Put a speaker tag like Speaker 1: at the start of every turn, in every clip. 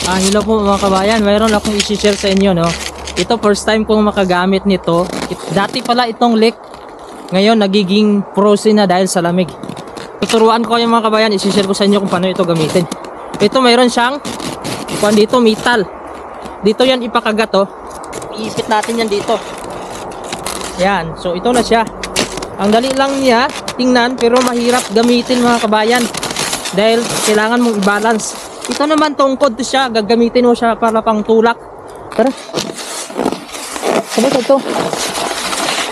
Speaker 1: Hello po mga kabayan, mayroon akong i-share sa inyo, no. Ito first time kong makagamit nito. Dati pala itong leak, ngayon nagiging frozen na dahil sa lamig. Tuturuan ko kayo mga kabayan, i-share ko sa inyo kung paano ito gamitin. Ito mayroon siyang dito metal. Dito yan ipakagat, oh. Iipit natin yan dito. Yan, so ito na siya. Ang dali lang niya tingnan pero mahirap gamitin mga kabayan dahil kailangan mong i-balance. Ito naman tungkod to siya, gagamitin mo siya para pang tulak. Tara. Sabay ito.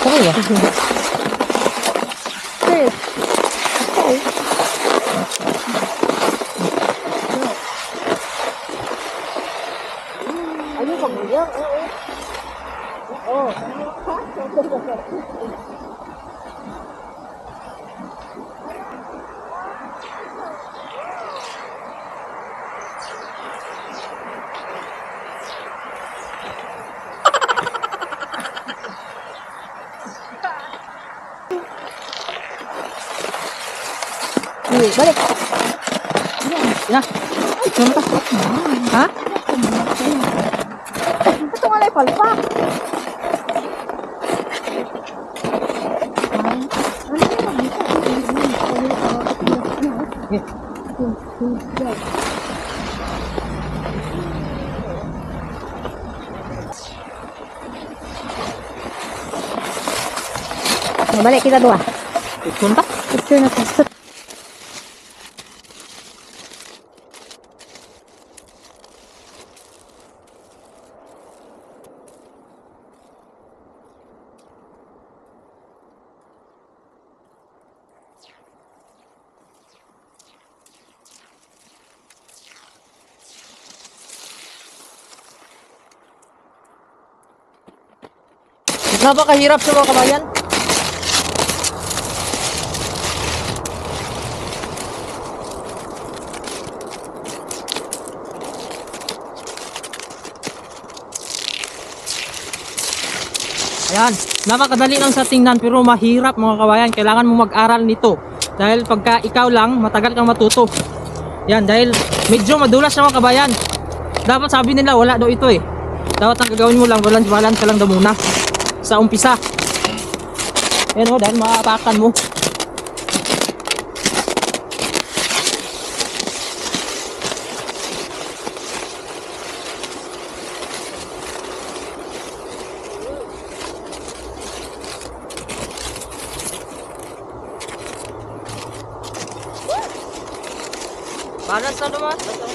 Speaker 1: Sabay ya.
Speaker 2: Ayun kang biyak. Oo.
Speaker 1: Balik. Ya. Kenapa? Hah?
Speaker 2: Ito nga lang palpak.
Speaker 3: Balik kita dua.
Speaker 1: Kontak.
Speaker 3: Picture na to.
Speaker 1: Napakahirap sa mga kabayan. Ayan, napakadali lang sa tingnan pero mahirap mga kabayan. Kailangan mo mag-aral nito dahil pagka ikaw lang, matagal kang matuto. Yan, dahil medyo madulas sa mga kabayan. Dapat sabi nila wala daw ito eh. Dapat ang gagawin mo lang, balance ka lang daw muna sa umpisa. Yan o, dahil maapakan mo. Balance na naman.